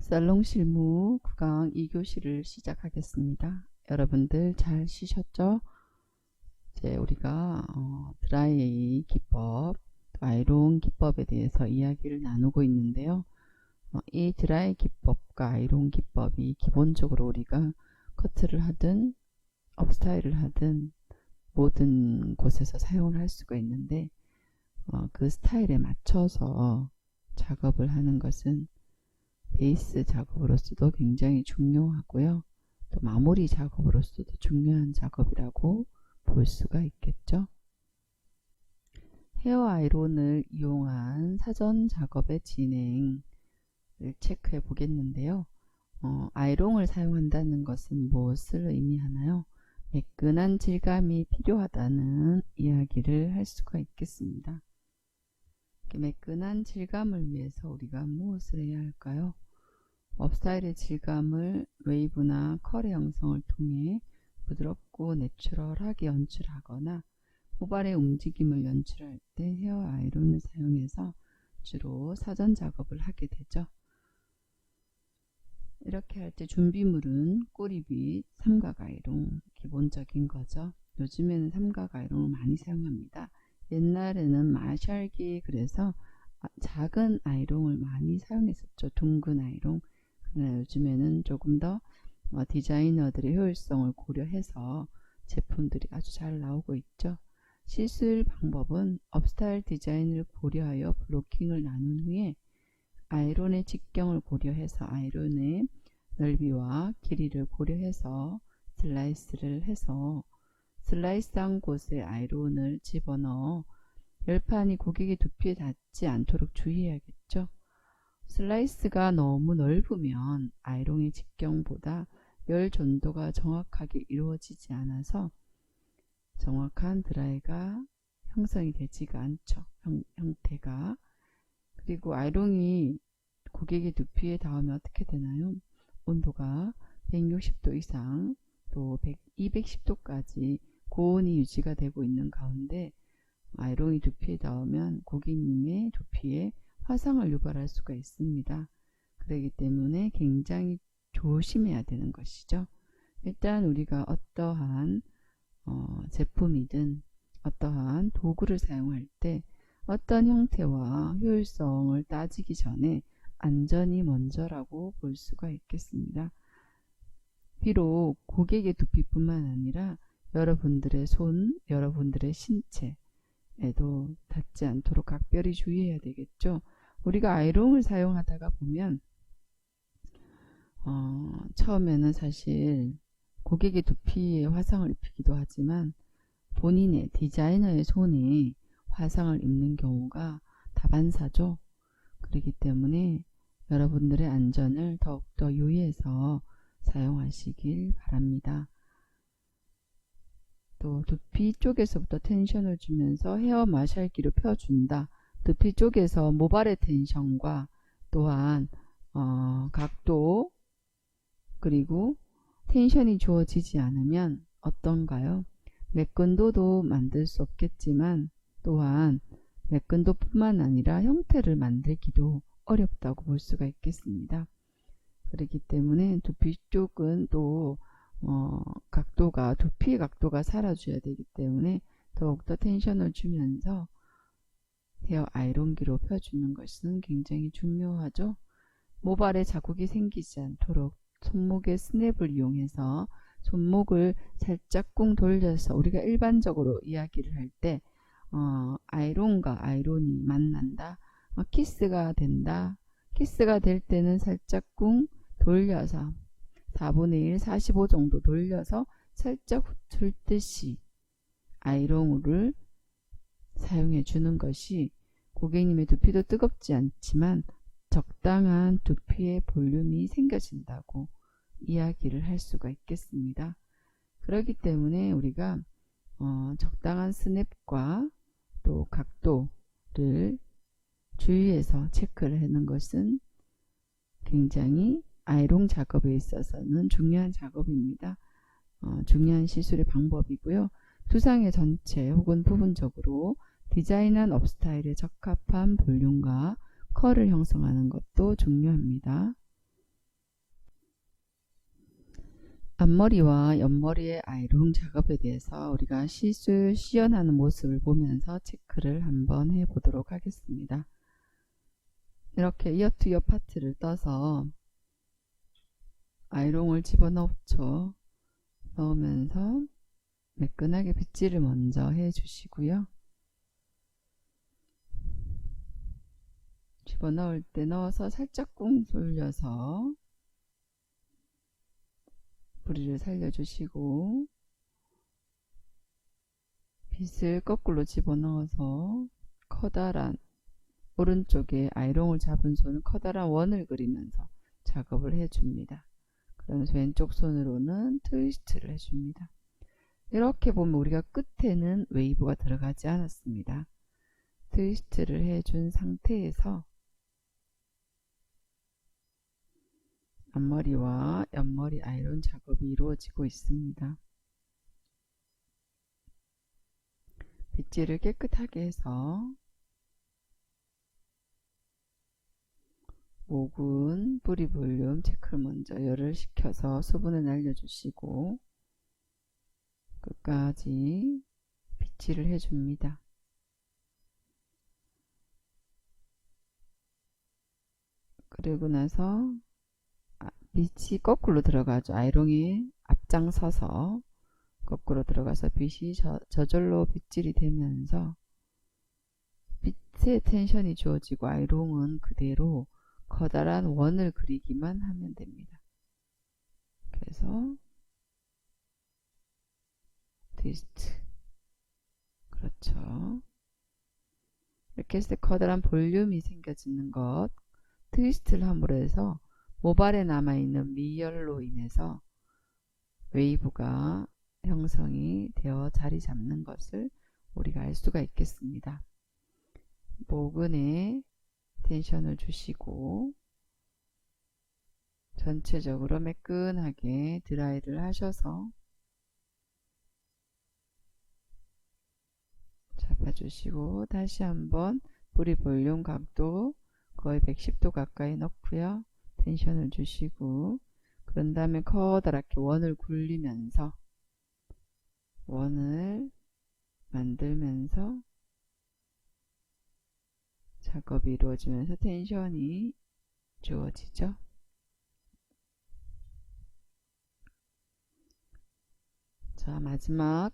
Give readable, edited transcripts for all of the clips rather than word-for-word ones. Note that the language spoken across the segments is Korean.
살롱 실무 구강 2교시를 시작하겠습니다. 여러분들 잘 쉬셨죠? 이제 우리가 드라이 기법, 아이롱 기법에 대해서 이야기를 나누고 있는데요. 이 드라이 기법과 아이롱 기법이 기본적으로 우리가 커트를 하든 업스타일을 하든 모든 곳에서 사용을 할 수가 있는데 그 스타일에 맞춰서 작업을 하는 것은 베이스 작업으로서도 굉장히 중요하고요. 또 마무리 작업으로서도 중요한 작업이라고 볼 수가 있겠죠. 헤어 아이론을 이용한 사전 작업의 진행을 체크해 보겠는데요. 아이롱을 사용한다는 것은 무엇을 의미하나요? 매끈한 질감이 필요하다는 이야기를 할 수가 있겠습니다. 매끈한 질감을 위해서 우리가 무엇을 해야 할까요? 업스타일의 질감을 웨이브나 컬의 형성을 통해 부드럽고 내추럴하게 연출하거나 모발의 움직임을 연출할 때 헤어 아이론을 사용해서 주로 사전 작업을 하게 되죠. 이렇게 할 때 준비물은 꼬리빗, 삼각 아이롱 기본적인 거죠. 요즘에는 삼각 아이롱을 많이 사용합니다. 옛날에는 마샬기 그래서 작은 아이롱을 많이 사용했었죠. 둥근 아이롱. 그러나 요즘에는 조금 더 디자이너들의 효율성을 고려해서 제품들이 아주 잘 나오고 있죠. 시술 방법은 업스타일 디자인을 고려하여 블로킹을 나눈 후에 아이론의 직경을 고려해서 아이론의 넓이와 길이를 고려해서 슬라이스를 해서 슬라이스한 곳에 아이론을 집어넣어 열판이 고객의 두피에 닿지 않도록 주의해야겠죠. 슬라이스가 너무 넓으면 아이롱의 직경보다 열 전도가 정확하게 이루어지지 않아서 정확한 드라이가 형성이 되지가 않죠. 형태가. 그리고 아이롱이 고객의 두피에 닿으면 어떻게 되나요? 온도가 160도 이상 또 210도까지 고온이 유지가 되고 있는 가운데 아이롱이 두피에 닿으면 고객님의 두피에 화상을 유발할 수가 있습니다. 그렇기 때문에 굉장히 조심해야 되는 것이죠. 일단 우리가 어떠한 제품이든 어떠한 도구를 사용할 때 어떤 형태와 효율성을 따지기 전에 안전이 먼저라고 볼 수가 있겠습니다. 비록 고객의 두피뿐만 아니라 여러분들의 손, 여러분들의 신체에도 닿지 않도록 각별히 주의해야 되겠죠. 우리가 아이롱을 사용하다가 보면 처음에는 사실 고객의 두피에 화상을 입히기도 하지만 본인의 디자이너의 손에 화상을 입는 경우가 다반사죠. 그렇기 때문에 여러분들의 안전을 더욱더 유의해서 사용하시길 바랍니다. 또 두피 쪽에서부터 텐션을 주면서 헤어 마샬기로 펴준다. 두피 쪽에서 모발의 텐션과 또한 각도 그리고 텐션이 주어지지 않으면 어떤가요? 매끈도도 만들 수 없겠지만 또한 매끈도뿐만 아니라 형태를 만들기도 어렵다고 볼 수가 있겠습니다. 그렇기 때문에 두피 쪽은 또 두피의 각도가 살아줘야 되기 때문에 더욱더 텐션을 주면서 헤어 아이롱기로 펴주는 것은 굉장히 중요하죠. 모발에 자국이 생기지 않도록 손목의 스냅을 이용해서 손목을 살짝 꿍 돌려서 우리가 일반적으로 이야기를 할 때 아이론과 아이론이 만난다, 키스가 된다. 키스가 될 때는 살짝 꿍 돌려서 4분의 1, 45 정도 돌려서 살짝 훑듯이 아이롱을 사용해 주는 것이 고객님의 두피도 뜨겁지 않지만 적당한 두피의 볼륨이 생겨진다고 이야기를 할 수가 있겠습니다. 그렇기 때문에 우리가 적당한 스냅과 또 각도를 주의해서 체크를 하는 것은 굉장히 아이롱 작업에 있어서는 중요한 작업입니다. 중요한 시술의 방법이고요. 두상의 전체 혹은 부분적으로 디자인한 업스타일에 적합한 볼륨과 컬을 형성하는 것도 중요합니다. 앞머리와 옆머리의 아이롱 작업에 대해서 우리가 시술 시연하는 모습을 보면서 체크를 한번 해보도록 하겠습니다. 이렇게 이어 투 이어 파트를 떠서 아이롱을 집어넣죠. 넣으면서 매끈하게 빗질을 먼저 해주시고요. 집어넣을 때 넣어서 살짝 꾹 돌려서 뿌리를 살려주시고 빗을 거꾸로 집어넣어서 커다란 오른쪽에 아이롱을 잡은 손은 커다란 원을 그리면서 작업을 해줍니다. 그러면서 왼쪽 손으로는 트위스트를 해줍니다. 이렇게 보면 우리가 끝에는 웨이브가 들어가지 않았습니다. 트위스트를 해준 상태에서 앞머리와 옆머리 아이론 작업이 이루어지고 있습니다. 빗질을 깨끗하게 해서 목은 뿌리 볼륨 체크를 먼저 열을 식혀서 수분을 날려주시고 끝까지 빗질을 해줍니다. 그리고 나서 빗이 거꾸로 들어가죠. 아이롱이 앞장서서 거꾸로 들어가서 빗이 저절로 빗질이 되면서 빗의 텐션이 주어지고 아이롱은 그대로 커다란 원을 그리기만 하면 됩니다. 그래서 트위스트, 그렇죠. 이렇게 했을 때 커다란 볼륨이 생겨지는 것, 트위스트를 함으로 해서 모발에 남아있는 미열로 인해서 웨이브가 형성이 되어 자리 잡는 것을 우리가 알 수가 있겠습니다. 모근에 텐션을 주시고 전체적으로 매끈하게 드라이를 하셔서 잡아주시고 다시 한번 뿌리 볼륨 각도 거의 110도 가까이 넣고요. 텐션을 주시고 그런 다음에 커다랗게 원을 굴리면서 원을 만들면서 작업이 이루어지면서 텐션이 주어지죠. 자, 마지막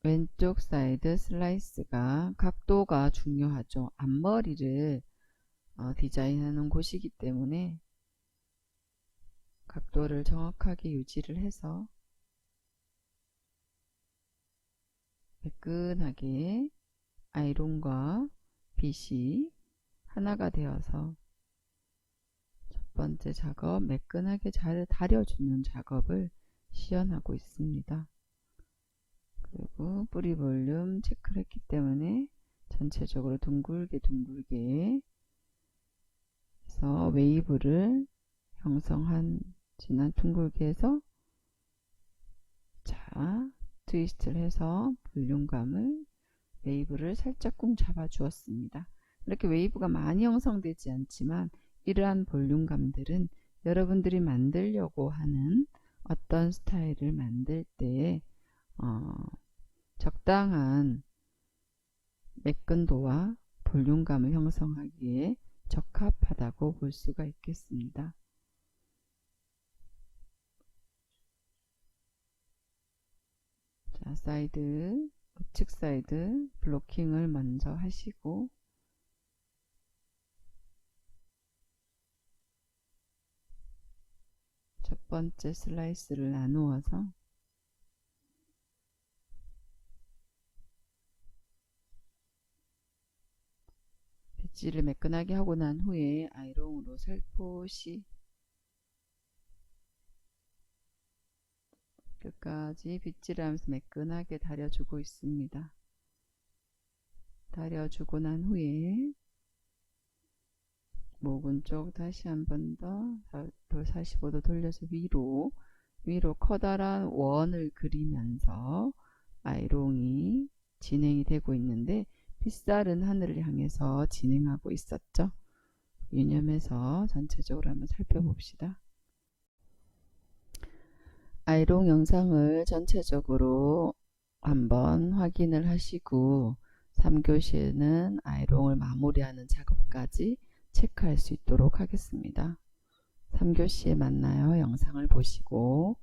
왼쪽 사이드 슬라이스가 각도가 중요하죠. 앞머리를 디자인하는 곳이기 때문에 각도를 정확하게 유지를 해서 매끈하게 아이롱과 빗이 하나가 되어서 첫 번째 작업 매끈하게 잘 다려주는 작업을 시연하고 있습니다. 그리고 뿌리 볼륨 체크를 했기 때문에 전체적으로 둥글게 해서 웨이브를 형성한 진한 둥글게 해서 자 트위스트를 해서 볼륨감을 웨이브를 살짝 꾹 잡아 주었습니다. 이렇게 웨이브가 많이 형성되지 않지만 이러한 볼륨감들은 여러분들이 만들려고 하는 어떤 스타일을 만들 때 적당한 매끈도와 볼륨감을 형성하기에 적합하다고 볼 수가 있겠습니다. 자, 사이드, 우측 사이드 블로킹을 먼저 하시고 첫 번째 슬라이스를 나누어서 빗질을 매끈하게 하고 난 후에 아이롱으로 살포시 끝까지 빗질하면서 매끈하게 다려주고 있습니다. 다려주고 난 후에 목은 쪽 다시 한 번 더 45도 돌려서 위로 커다란 원을 그리면서 아이롱이 진행이 되고 있는데 빗살은 하늘을 향해서 진행하고 있었죠. 유념해서 전체적으로 한번 살펴봅시다. 아이롱 영상을 전체적으로 한번 확인을 하시고 3교시에는 아이롱을 마무리하는 작업까지 체크할 수 있도록 하겠습니다. 3교시에 만나요. 영상을 보시고